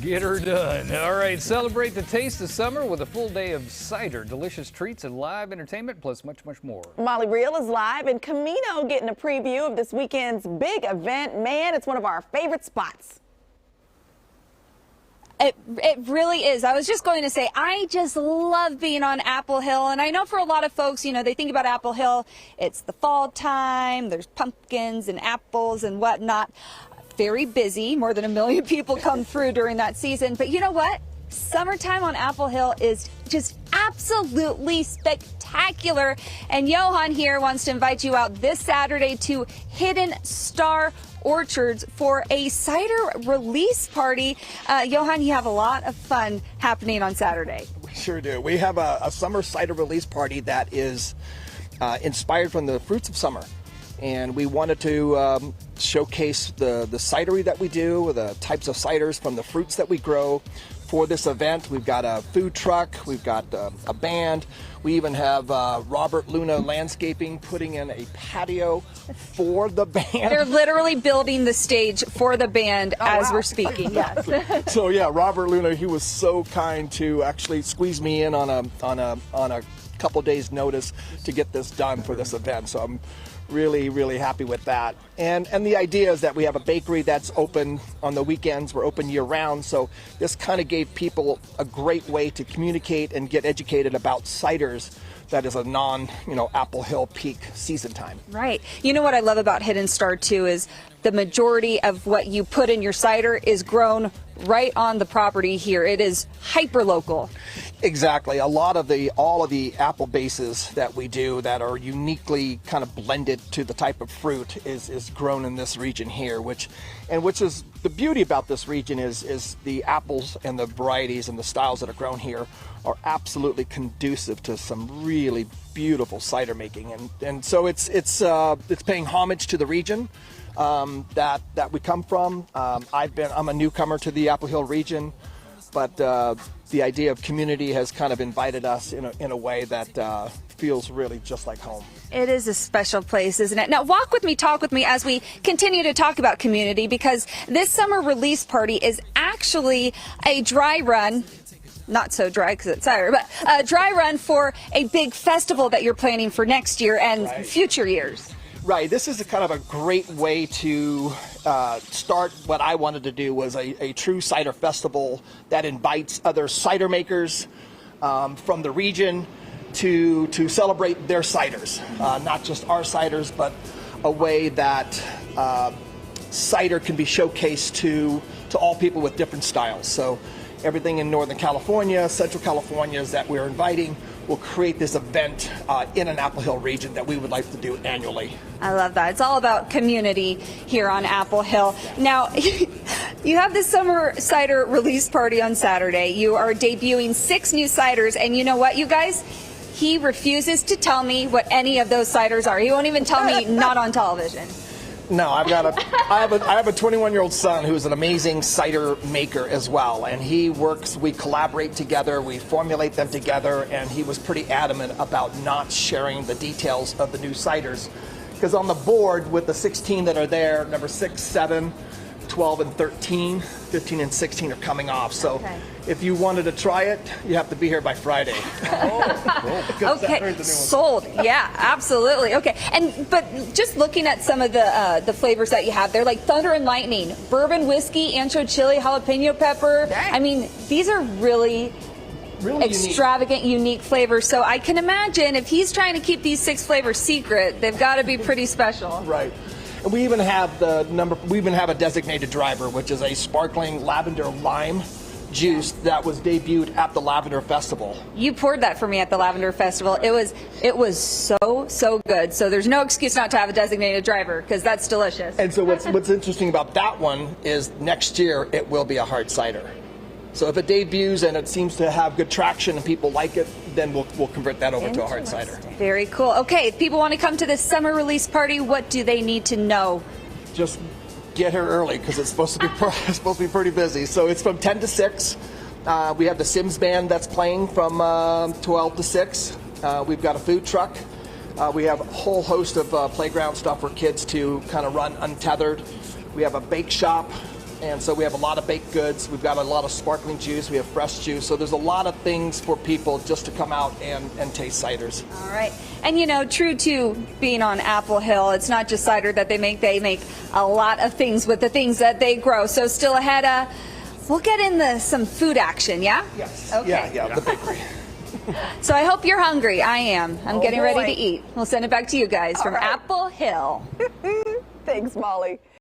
Get her done. All right, celebrate the taste of summer with a full day of cider, delicious treats, and live entertainment, plus much, much more. Molly Riehl is live in Camino getting a preview of this weekend's big event. Man, it's one of our favorite spots. It really is. I was just going to say, I just love being on Apple Hill. And I know for a lot of folks, you know, they think about Apple Hill, it's the fall time, there's pumpkins and apples and whatnot. Very busy. More than 1 million people come through during that season. But you know what? Summertime on Apple Hill is just absolutely spectacular. And Johan here wants to invite you out this Saturday to Hidden Star Orchards for a cider release party. Johan, you have a lot of fun happening on Saturday. We sure do. We have a summer cider release party that is inspired from the fruits of summer. And we wanted to showcase the cidery that we do, the types of ciders from the fruits that we grow for this event. We've got a food truck, we've got a band, we even have Robert Luna Landscaping putting in a patio for the band. They're literally building the stage for the band as we're speaking. Yes. So yeah, Robert Luna, he was so kind to actually squeeze me in on a couple days notice to get this done for this event. So I'm really happy with that. And the idea is that we have a bakery that's open on the weekends. We're open year round. So this kind of gave people a great way to communicate and get educated about ciders that is a Apple Hill peak season time. Right. You know what I love about Hidden Star too is the majority of what you put in your cider is grown right on the property here. It is hyper local. Exactly. All of the apple bases that we do that are uniquely kind of blended to the type of fruit is grown in this region here, which is the beauty about this region is the apples and the varieties and the styles that are grown here are absolutely conducive to some really beautiful cider making, and so it's paying homage to the region that we come from. I'm a newcomer to the Apple Hill region, but the idea of community has kind of invited us in a way that feels really just like home. It is a special place, isn't it? Now, walk with me, talk with me as we continue to talk about community, because this summer release party is actually a dry run. Not so dry because it's cider, but a dry run for a big festival that you're planning for next year and future years. Right. This is a kind of a great way to start what I wanted to do was a true cider festival that invites other cider makers from the region to celebrate their ciders, not just our ciders, but a way that cider can be showcased to all people with different styles. So everything in Northern California, Central California is that we're inviting will create this event in an Apple Hill region that we would like to do annually. I love that. It's all about community here on Apple Hill. Now, you have this summer cider release party on Saturday. You are debuting 6 new ciders, and you know what, you guys? He refuses to tell me what any of those ciders are. He won't even tell me not on television. No, I have a 21-year-old son who's an amazing cider maker as well, and we collaborate together, we formulate them together, and he was pretty adamant about not sharing the details of the new ciders, because on the board with the 16 that are there, number 6, 7, 12, and 13, 15 and 16 are coming off. So if you wanted to try it, you have to be here by Friday. Okay, sold. Yeah, absolutely. Okay, but just looking at some of the flavors that you have, they're like Thunder and Lightning, bourbon whiskey, ancho chili, jalapeno pepper. Dang. I mean, these are really extravagant, unique flavors. So I can imagine if he's trying to keep these 6 flavors secret, they've got to be pretty special. Right. And we even have a designated driver, which is a sparkling lavender lime juice that was debuted at the Lavender Festival. You poured that for me at the Lavender Festival. It was so good. So there's no excuse not to have a designated driver, because that's delicious. And so what's interesting about that one is next year it will be a hard cider. So if it debuts and it seems to have good traction and people like it, then we'll convert that over to a hard cider. Very cool. Okay, if people want to come to this summer release party, what do they need to know? Just get here early, because it's supposed to be pretty busy. So it's from 10 to 6. We have the Sims band that's playing from 12 to 6. We've got a food truck. We have a whole host of playground stuff for kids to kind of run untethered. We have a bake shop. And so we have a lot of baked goods. We've got a lot of sparkling juice. We have fresh juice. So there's a lot of things for people just to come out and taste ciders. All right. And you know, true to being on Apple Hill, it's not just cider that they make a lot of things with the things that they grow. So still ahead, we'll get into some food action, yeah? Yes. Okay. Yeah, the bakery. So I hope you're hungry. I am. I'm getting ready boy. to eat. We'll send it back to you guys from right. Apple Hill. Thanks, Molly.